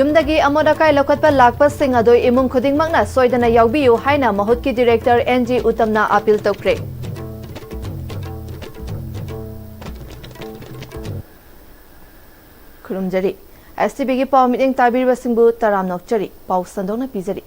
ꯌꯨꯝꯗꯒꯤ ꯑꯃꯣꯠ ꯑꯀꯥꯏ ꯂꯧꯈꯠꯄ ꯂꯥꯛꯄꯁꯤꯡ ꯑꯗꯨ ꯏꯃꯨꯡ ꯈꯨꯗꯤꯡꯃꯛꯅ ꯁꯣꯏꯗꯅ ꯌꯥꯎꯕꯤꯌꯨ ꯍꯥꯏꯅ ꯃꯍꯨꯠꯀꯤ ꯗꯤꯔꯦꯛꯇꯔ NG ꯎꯇꯝꯅ ꯑꯄꯤꯜ ꯇꯧꯈ꯭ꯔꯦ꯫ ꯈꯨꯔꯨꯝꯖꯔꯤ STVꯒꯤ ꯄꯥꯎ ꯃꯤꯠꯌꯦꯡ ꯇꯥꯕꯤꯔꯤꯕꯁꯤꯡꯕꯨ ꯇꯔꯥꯝ ꯅꯣꯛꯆꯔꯤ ꯄꯥꯎ ꯁꯟꯗꯣꯛꯅ ꯄꯤꯖꯔꯤ꯫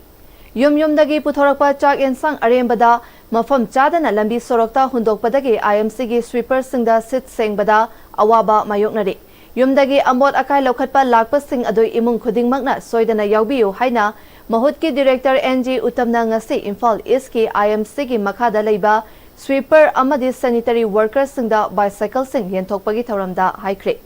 ꯌꯨꯝꯗꯒꯤ ꯄꯨꯊꯣꯔꯛꯄ ꯆꯥꯛ ꯌꯦꯟꯁꯥꯡ ꯑꯔꯦꯝꯕꯗ ꯃꯐꯝ ꯆꯥꯗꯅ ꯂꯝꯕꯤ ꯁꯣꯔꯣꯛꯇ ꯍꯨꯟꯗꯣꯛꯄꯗꯒꯤ IMCꯒꯤ ꯁ꯭ꯋꯤꯄꯔꯁꯤꯡꯗ ꯁꯤꯠ ꯁꯦꯡꯕꯗ ꯑꯋꯥꯕ ꯃꯥꯌꯣꯛꯅꯔꯤ꯫ ꯌꯨꯝꯗꯒꯤ ꯑꯃꯣꯠ ꯑꯀꯥꯏ ꯂꯧꯈꯠꯄ ꯂꯥꯛꯄꯁꯤꯡ ꯑꯗꯨ ꯏꯃꯨꯡ ꯈꯨꯗꯤꯡꯃꯛꯅ ꯁꯣꯏꯗꯅ ꯌꯥꯎꯕꯤꯌꯨ ꯍꯥꯏꯅ ꯃꯍꯨꯠꯀꯤ ꯗꯤꯔꯦꯛꯇꯔ NG ꯎꯇꯝꯅ ngasi ꯏꯝꯐꯥꯜ ꯏꯁꯀꯤ IMCꯒꯤ ꯃꯈꯥꯗ ꯂꯩꯕ ꯁ꯭ꯋꯤꯄꯔ ꯑꯃꯗꯤ ꯁꯦꯅꯤꯇꯔꯤ ꯋꯥꯔꯀꯔꯁꯤꯡꯗ ꯕꯥꯏꯁꯥꯏꯀꯜꯁꯤꯡ ꯌꯦꯟꯊꯣꯛꯄꯒꯤ ꯊꯧꯔꯝꯗ ꯍꯥꯏꯈ꯭ꯔꯦ꯫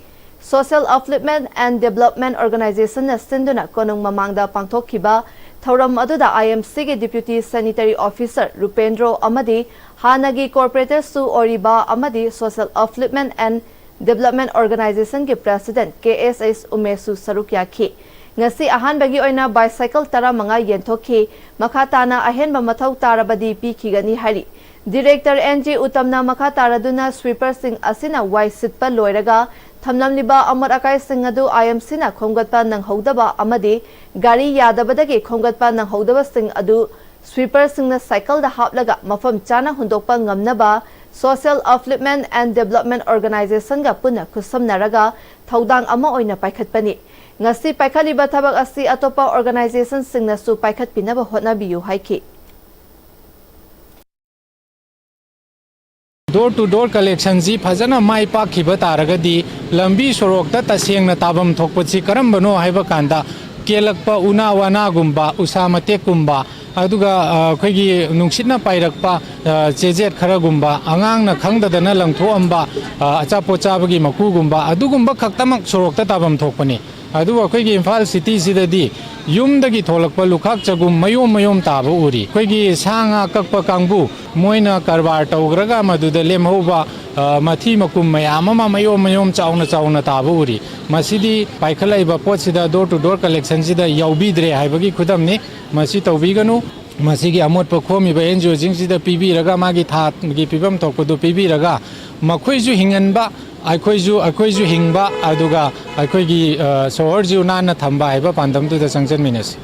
Social Upliftment and Development Organization Sinduna Konung Mamangda Pangthokhiba Thauram aduda IMCgi Deputy Sanitary Officer Rupendro amadi Hanagi Corporator Su Oriba amadi Social Upliftment and Development Organization ki President KSS Umesu Sarukyakhi ngasi ahanbagi oina bicycle tara manga yenthokhi makhatana ahenba mathau tarabadi pikhigani hari Director NG Utamna makataraduna sweeper sing asina wai sitpa loiraga thamlamliba amar akai sing adu IMC na khomgatpa nanghodaba amadi gari yadabadagi khomgatpa nanghodaba sing adu sweeper sing na cycle da haplaga mafam chana hundokpa ngamnaba Social Upliftment and Development Organization ga puna kusamnaraga thaudang ama oina paikhatpani ngasi paikhaliba thabak asi atopa organization singna su paikhat pinaba hotnabiyu haiki Door to door collection ji phajana mai pa khiba taragadi lambi sorokta tasengna tabam thokpachi karambano haiba kanda kelakpa una wana gumba usamate kumba aduga khoigi nungsitna pairakpa chejet khara gumba angangna khangdadana langthoamba achapo chabagi maku gumba adugumba khaktamak sorokta tabam thokpani aduga khoigi Imphal city sidadi yumdagi tholakpa lukhak chagum mayom taba uri khoigi sanga kakpa kangbu moina karbar tawgraga maduda lemhoba mathi makum mayam ama mayom chauna taba uri masidi paikhalaiba potsida door to door collection sida yaubidre haibagi khudamni masi tawbiganu masigi amotpa khomiba NGO jingsida pibiraga magi that gi pibam thokpodu pibiraga makhoiju hinganba aikoiju hingba aduga aikoigi sohorju nana thamba haiba pandamdu da sangjanminas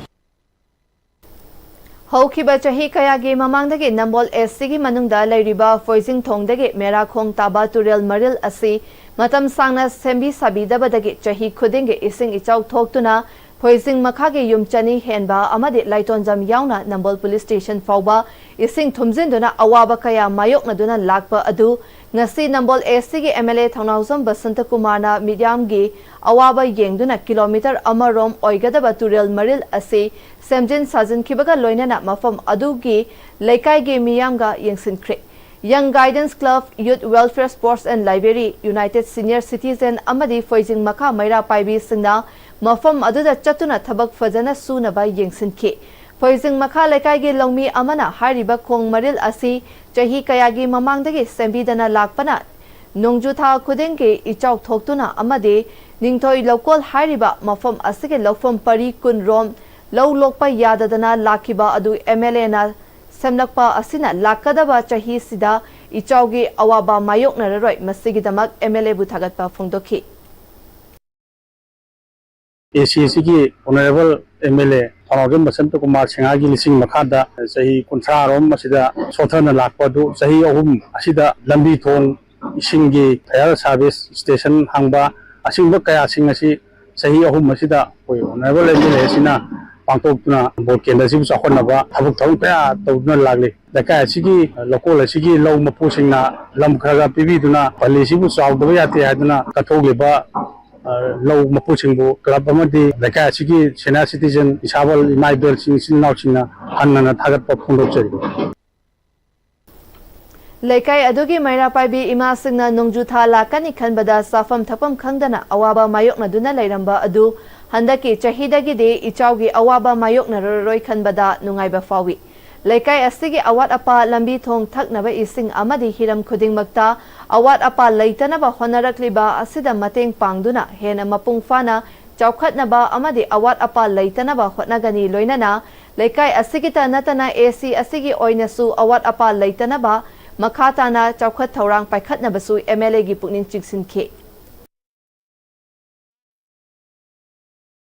Haukiba chahi kayagi mamangdagi Nambol SCgi manungda lairiba Foizing Thongdagi Merakhong Taba Turel Maril asi matam sangna sembi sabidabadagi chahi khudingi ising ichau thoktuna Foizing makhagi yumchani henba amadi laitonjam yauna Nambol Police Station fauba ising thumjinduna awaba kaya mayoknaduna lakpa adu ngasi Nambol SCgi MLA Thongnawjam Basanta Kumarna Midyamgi awaba yengduna kilometer amarom oigadaba Turel Maril asi Semjin Sajin Kibaga Loinana Mafam Adugi Lekai Miyamga Yengsinkre Young Guidance Club Youth Welfare Sports and Library United Senior Citizen Amadi Foizing Maka Maira Paibi Singna Mafam Aduda Chatuna Tabak Fajana Sunaba Yengsinke Foizing Maka Lekai Longmi Amana Hariba Kong Maril Asi Chahi Kayagi Mamangdagi Sembidana Lakpana Nongjutha Kudengi Ichau Thoktuna Amadi Ningthoi Local Hariba Mafam Asige Lofam Pari Kun Rom Low Lokpa Yadadana Lakiba Adu MLA na Semlakpa Asina Lakadaba Chahi Sida Ichaugi Awaba Mayok Nararoi Masigidamak MLA Buthagatpa Fungdoki ACC Honorable MLA Thongnawjam Basanta Kumar Singagi Lising Makhada Sahi Kunthra Rom Masida Sothana Lakpadu Sahi Ahum Asida Lambi Thong Isingi Fire Service Station Hangba Asingba Kaya Singasi Sahi Ahum Masida Honorable MLA Sina Pangtokna Board Kendra Sibu Sakhonaba Thabuk Thong Kaya Tawduna Lagli Dakai Asigi Local Asigi Law Mapusingna Lam Kharaga Pibiduna Pali Sibu Sawdaba Yate Haduna Kathogliba Law Mapusingbu Club Amadi Dakai Asigi Senior Citizen Isabal Imaibel Sing Nauchina Hanna Thagat Pondokchari Lekai adugi Maira Paibi Ima Singna Nongjutha Lakani Khanbada Safam Thapam Khangdana Awaba Mayokna Duna Lairamba Adu Handaki Chahidagi de Ichaugi Awaba Mayokna Roi Khanbada Nungaiba Fawi Lekai Asigi Awat Apa Lambi Thong Thaknaba Ising Amadi Hiram Khudingmakta Awat Apa Leitanaba Honarakliba Asida Mateng Pangduna Hena Mapung Fana Chaukhatnaba Amadi Awat Apa Leitanaba Hotnagani Loinana Lekai Asigita Natana AC Asigi Oinasu Awat Apa Leitanaba Makhatana Chaukhat Thaurang Paikhatnabasu MLA gi Puknin Chingsinke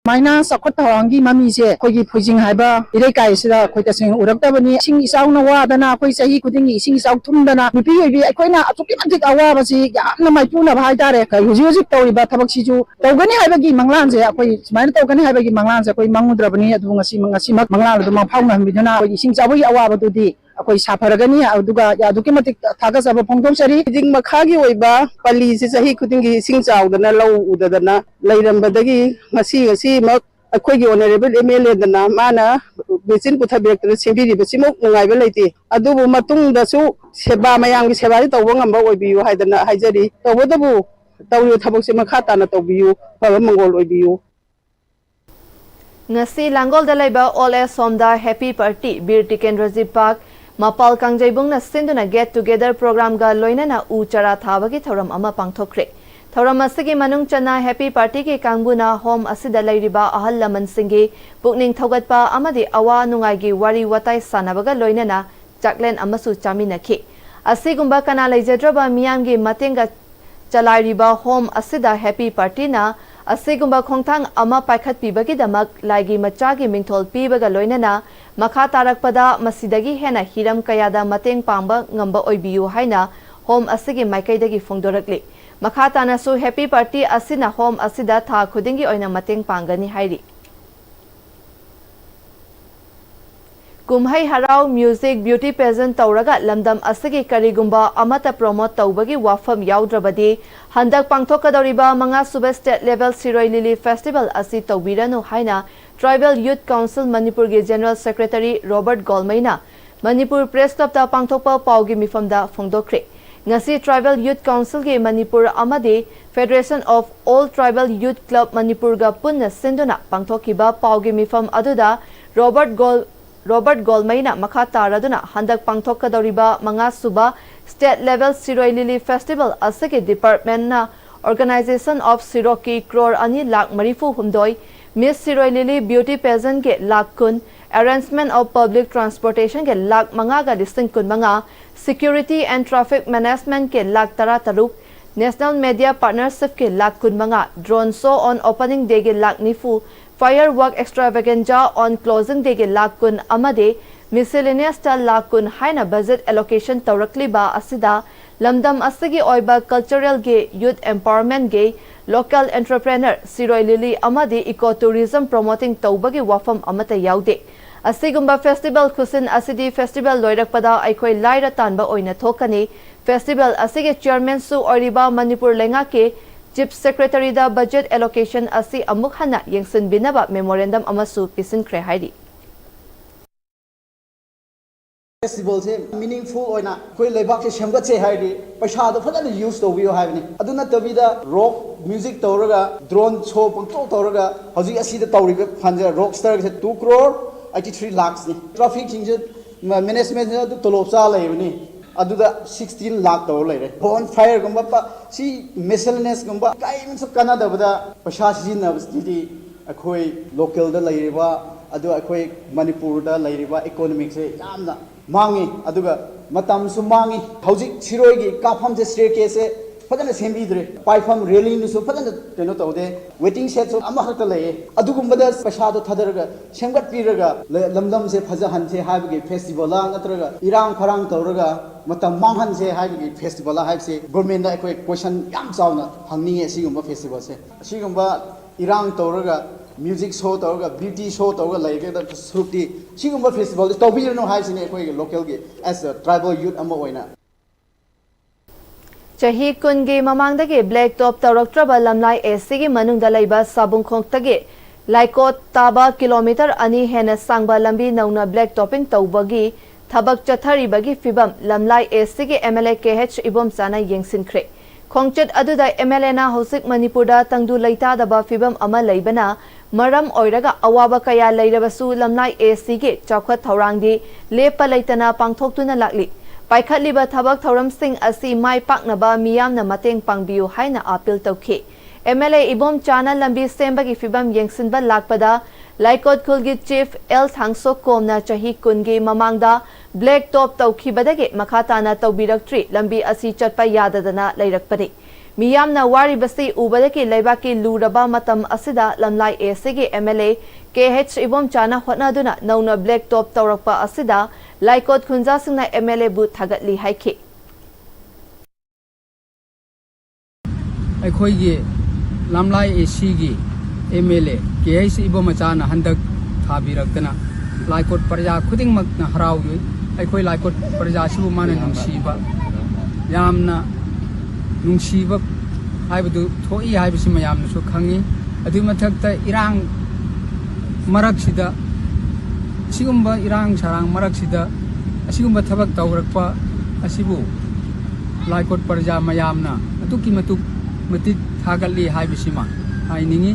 माइना सखत थौरांगी ममीसे अखोगी फुजिंग हाइबा इरे काइसिदा अखोई तसेंग उरक्तबनी इसिंग इसाउना वादना अखोई सही खुदिंगी इसिंग इसाउ थुमदना नुपी ओइबी अखोइना अचुकी मतिक अवाबसी यामना माइपुना हाइतारे का हुजी हुजी तौरिबा थबकसिजु तौगनी हाइबागी मंगलानसे अखोई सुमाइना तौगनी हाइबागी मंगलानसे अखोई मंगुद्रबनी अदु ngasi mak मंगलान अदु माफाउना हमिदुना अखोई इसिंग चाबुई अवाबदुदी अखोई साफरगनी अदुगा यादुकी मतिक थागसबा फोंदोंसरी इदिंग मखागी ओइबा पल्ली से सही खुदिंगी इसिंग चाउदना लौ उददना लैरंबदगी ngasi ngasi mak अखोई ऑनरेबल एमएलए दना माना बेचिन पुथबेक्टर सेबिरिबसिमुक नुगाइबा लेति अदुबु मतुंगदसु सेबा मयांगी सेबादि तौबा ngamba ओइबियु हाइदना हाइजरी तौबदबु तौरि थबकसे मखा ताना तौबियु फबा Mongol ओइबियु ngasi langol da laiba all as somda happy party bir tikendraji park mapal kangjebungna sinduna get together program ga loinana u chara thabagi thoram ama pangthokre thoram asigi manung chana happy party ke kangbuna home asida lairiba ahal laman singi pukning thogatpa amadi awa nungai gi wari watai sanabaga loinana chaklen amasu chaminakhi asigumba kana laijadraba miyam gi matenga chalairiba home asida happy party na asigumba khongthang ama paikhat pibagi damak laigi machagi mingthol pibaga loinana makha tarakpada masidagi hena hiram kayada mateng pamba ngamba oibiu haina home asigi maikaidagi phongdorakli makha tanasu happy party asina home asida tha khudingi oina mateng pangani hairi kumhai harau music beauty pageant tauraga lamdam asigi karigumba amata promote taubagi wafam yaudrabadi handak pangthokadoriba manga suba state level siroi lily festival asi taubiranu haina tribal youth council manipur ge general secretary robert golmaina manipur press club ta pangthokpa paugi mifamda phongdokre ngasi tribal youth council ge manipur amadi federation of all tribal youth club manipur ga punna sinduna pangthokiba paugi mifam aduda Robert Golmaina makha taraduna handak pangthokadoriba manga suba state level siroi lily festival asake department na organization of siroki crore ani lakh marifu humdoi miss siroi lily beauty pageant ke lakh kun arrangement of public transportation ke lakh manga ga listing kun manga security and traffic management ke lakh tara taruk national media partnership ke lakh kun manga drone show on opening day ke lakh nifu firework extravaganza on closing day ke lakh kun amade miscellaneous ta lakh kun haina budget allocation tawrakli ba asida lamdam asigi oiba cultural ge youth empowerment ge local entrepreneur siroi lily amade ecotourism promoting tawbagi wafam amata yaude asigumba festival khusin asidi festival loirakpada aikhoi laira tanba oina thokani festival asige chairman su oriba manipur lenga ke Chief Secretary da budget allocation asi amuk hana yengsin binaba memorandum amasu pisin kre hairi festival se meaningful oina koi lebak se semgat se hairi paisa do phadana use to bio haibni aduna tabida rock music tawraga drone show pangto tawraga hoji asi da tawribe phanja rock star se 2 crore 83 lakhs ni traffic jinje management du tolop cha laibni aduda 16 lakh tawr laire bonfire gumba si miscellaneous gumba kai min so kana da bada pasha sijin na basti akhoi local da lairiba adu akhoi manipur da lairiba economic se yamna mangi aduga matam su mangi hojik siroi gi kafam se staircase se fadana sembidre paifam railing nu so fadana keno tawde waiting shed so ama hakta laye adugumba da pasha do thadaraga semgat piraga lamdam se phaja han se haibgi festival la natraga irang kharang tawraga matam manghan se haibgi festival la haib se government da ekoi question yam chauna hangni asigumba festival se asigumba irang tawraga music show tawraga beauty show tawraga laige da srukti sigumba festival tawbirno haisine ekoi local gi as a tribal youth ama oina chahi kungi mamangdagi black top tawraktraba lamlai SC manungda laiba sabungkhongtagi laikot taba kilometer ani hena sangba lambi nauna black topping tawbagi thabak chathari fibam lamlai SC MLA KH ibom sana yengsinkre khongchet aduda MLA na hosik manipurda tangdu laita daba fibam ama laibana maram oiraga awaba kaya lairabasu lamlai SC ge chawkhat thorangdi lepa laitana pangthoktuna lakli paikhatliba thabak thoram sing asi mai paknaba miyamna mateng pangbiu haina appeal tawkhi MLA ibom chana lambi sembagi fibam yengsinba lakpada laikot khulgi chief L thangso komna chahi kungi mamangda black top tawkhi badage makhatana tawbiraktri lambi asi chatpa yadadana lairakpade Miyamna wari basi ubadaki laibaki luraba matam asida lamlai ASG MLA KH Ibom Chana hotnaduna nauna black top taurakpa asida laikot khunja singna MLA bu thagatli haiki ꯑꯩꯈꯣꯏꯒꯤ ꯂꯝꯂꯥꯏ ꯑꯦꯁꯤꯒꯤ MLA KH Ibom Chana handak ꯊꯥꯕꯤꯔꯛꯇꯅ ꯂꯥꯏꯀꯣꯠ ꯄ꯭ꯔꯖꯥ ꯈꯨꯗꯤꯡꯃꯛꯅ ꯍꯔꯥꯎꯏ ꯑꯩꯈꯣꯏ ꯂꯥꯏꯀꯣꯠ ꯄ꯭ꯔꯖꯥꯁꯤꯕꯨ ꯃꯥꯅ ꯅꯨꯡꯁꯤꯕ ꯌꯥꯝꯅ ꯅꯨꯡꯁꯤꯕ ꯍꯥꯏꯕꯗු ꯊꯣꯛꯏ ꯍꯥꯏꯕꯁꯤ ꯃꯌꯥꯝꯅꯁꯨ ꯈꯪꯏ ꯑꯗꯨꯒꯤ ꯃꯊꯛꯇ ꯏꯔꯥꯡ ꯃꯔꯛꯁꯤꯗ ꯑꯁꯤꯒꯨꯝꯕ ꯏꯔꯥꯡ ꯁꯥꯔꯥꯡ ꯃꯔꯛꯁꯤꯗ ꯑꯁꯤꯒꯨꯝꯕ ꯊꯕꯛ ꯇꯧꯔꯛꯄ ꯑꯁꯤꯕꯨ ꯂꯥꯏꯀꯣꯠ ꯄ꯭ꯔꯖꯥ ꯃꯌꯥꯝꯅ ꯑꯗꯨꯛꯀꯤ ꯃꯇꯤꯛ ꯊꯥꯒꯠꯂꯤ ꯍꯥꯏꯕꯁꯤꯃ ꯍꯥꯏꯅꯤꯡꯏ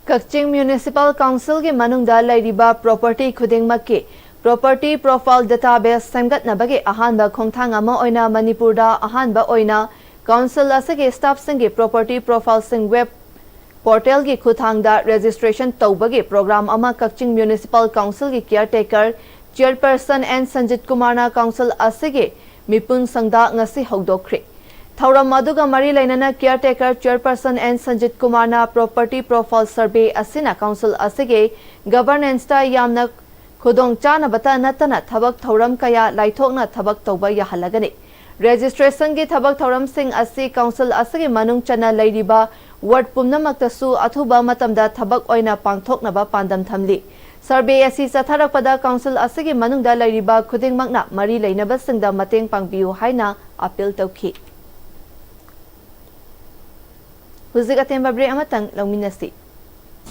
Kaching Municipal Council ki manungda lairiba property khudingmakki property profile database semgatnabagi ahanba khongthang ama oina Manipurda ahanba oina council asage staff singi property profile sing web portal ki khuthangda registration tawbagi program ama Kaching Municipal Council ki caretaker chairperson and Sanjit Kumarna council asage mipun sangda ngasi hogdokri Thauram Maduga Mari Lainana caretaker chairperson and Sanjit Kumarna property profile survey asina council asige governance ta yamna khudong chana bata natana thabak thauram kaya laithokna thabak tawba yahalagani registration gi thabak thauram sing asi council asige manung chana lairiba ward pumnamakta su athuba matamda thabak oina pangthoknaba pandam thamli survey asi satharakpada council asige manungda lairiba khudingmakna mari lainaba singda mateng pangbiu haina appeal tawki Huzik atemba break amatang lawminasi.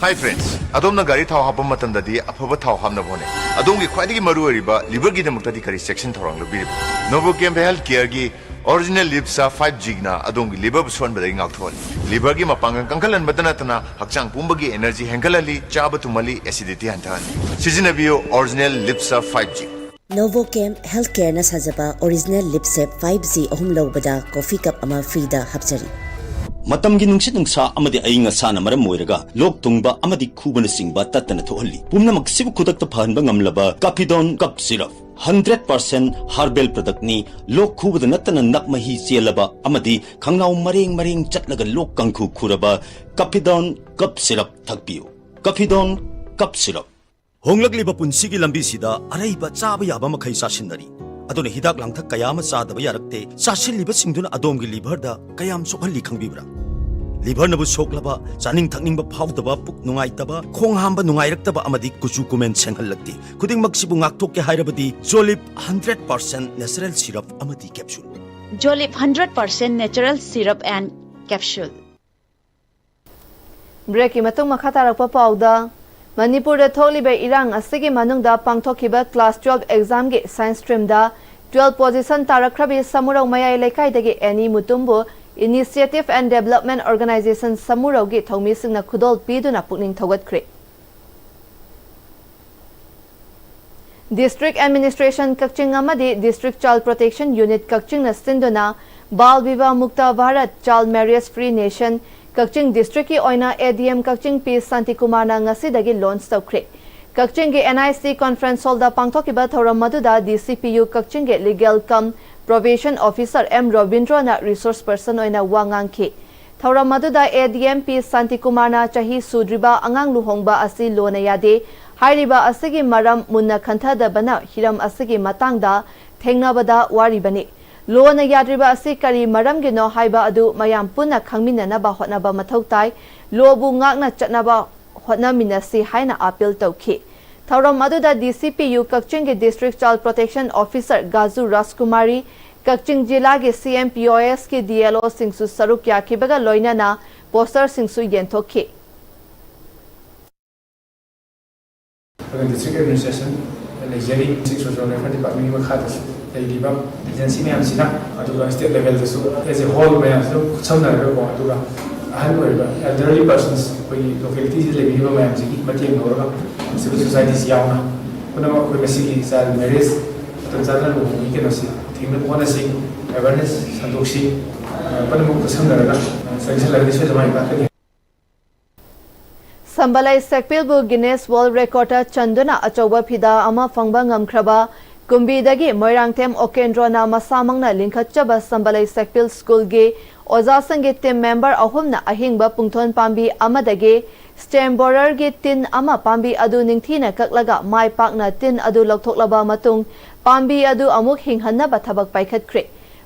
Hi friends, adom na gari thau hapam matam dadi afaba thau hamna bone. Adom gi khwadi gi maru riba liver gi damukta di kari section thorang lo biri. Novo Camp Health Care gi original Lipsa 5G na adom gi liver buswan badai ngak thol. Liver gi mapangang kangkalan badana tana hakchang pumba gi energy hengalali chaba tumali acidity hantan. Sizinabiyo original Lipsa 5G. Novo Camp Health Care na sajaba original Lipsa 5G ahum lawbada coffee cup ama free da hapchari. Matamgi nungsit nungsa amadi ayinga sana maram moiraga lok tungba amadi khubana singba tatana thohalli pumna maksibu khudakta phanba ngamlaba Capidon cup syrup 100% herbal product ni lok khubada natana nakmahi chelaba amadi khangnau mareng chatlaga lok kangkhu khuraba Capidon cup syrup thakpiu Capidon cup syrup honglakliba punsigi lambi sida araiba chaba yaba makhai sasinari aduna hidak langthak kayama sadaba yarakte sasilliba singduna adomgi liver da kayam sokhalli khangbibra liver nabu soklaba chaning thakningba phawdaba puk nungaitaba khong hamba nungairaktaba amadi kuchu kumen senghallakti khuding maksibu ngakthok ke hairabadi Jolip 100% natural syrup amadi capsule Jolip 100% natural syrup and capsule Break imatung makatarakpa pauda Manipur da tholiba irang asige manungda pangthokiba class 12 exam ge science stream da 12 position tarakrabi samurau mayai lekai dagi any mutumbu initiative and development organization samurau ge thomi singna khudol piduna pukning thogatkre District Administration Kaching amadi District Child Protection Unit Kaching na sinduna Bal Viva Mukta Bharat Child Marriage Free Nation Kaching District ki oina ADM Kaching P Santi Kumarna ngasi dagi launch tawkre Kaching ge NIC conference hall da pangthokiba thoram maduda DCPU Kaching ge legal cum probation officer M Robindro na resource person oina wangangki thoram maduda ADM P Santi Kumarna chahi sudriba angang luhongba asi lona yade hairiba asigi maram munna khanthada bana hiram asigi matangda thengnabada waribani Lona yadriba asi kari maram gi no haiba adu mayam punna khangminna ba hotnaba mathau tai lobu ngakna chatnaba hotna minasi haina appeal tawki Thauram aduda DCPU Kaching ge District Child Protection Officer Gazu Raskumari Kaching jila ge CMPOS ke DLO singsu saruk yakibaga loina na poster singsu yentokki District Administration Legally Social Welfare Department makhadas leiriba agency mayam sina aduga state level dasu as a whole mayam so chamnaraga ko aduga ahan oiba elderly persons koi localities leiriba mayam sigi mateng horaga civil societies yauna kuna koi mesigi child marriage tanzana lo ke nasi thingna kona si awareness sandoksi panamu chamnaraga sanction lagdi so jamai ba Sambalai Sekpilbu Guinness World Record Chanduna Achoba Phida ama fangba ngamkhraba Kumbidagi Moirangthem Okendrona Masamangna Linkhatchaba Sambalai Sekpil School ge Ozasangi team member ahumna ahingba pungthon pambi amadagi stem borer ge tin ama pambi adu ningthina kaklaga mai pakna tin adu loktoklaba matung pambi adu amuk hinghanna bathabak paikhatkre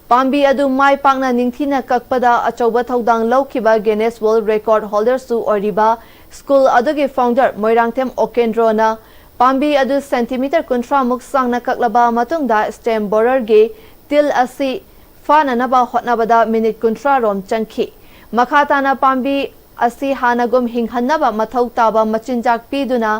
pambi adu mai pakna ningthina kakpada achauba thodang laukiba Guinness World Record holder su oriba school adugi founder Moirangthem Okendrona pambi adu centimeter kuntra muk sangna kaklaba matungda stem borer ge til asi Fana naba hotnabada minute kuntra rom changki makhatana pambi asi hanagum hinghanaba mathau taba machinjak piduna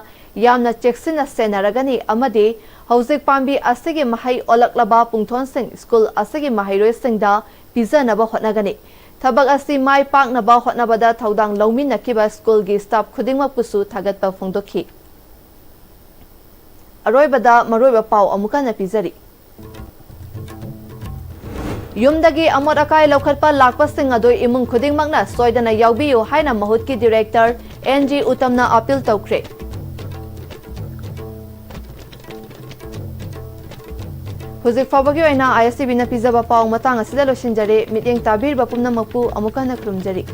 yamna cheksina senaragani amadi hauzik pambi asigi mahai olaklaba pungthon sing school asigi mahairoi singda pizanaba hotnagani thabak asi mai paknaba hotnabada thodang lawmin nakiba school gi staff khudingmak pusu thagatpa phongdokhi aroibada maroiba pau amuka na pizari Yumdagi amot akai lokhatpa lakpa sing adoi imung khudingmakna soidana yaubiyu haina mahutki director NG Utamna appeal tawkre Huzik fabagi oina ISTV na pizaba paw matang asida loshinjare mityeng tabir bapumna makpu amukana krumjari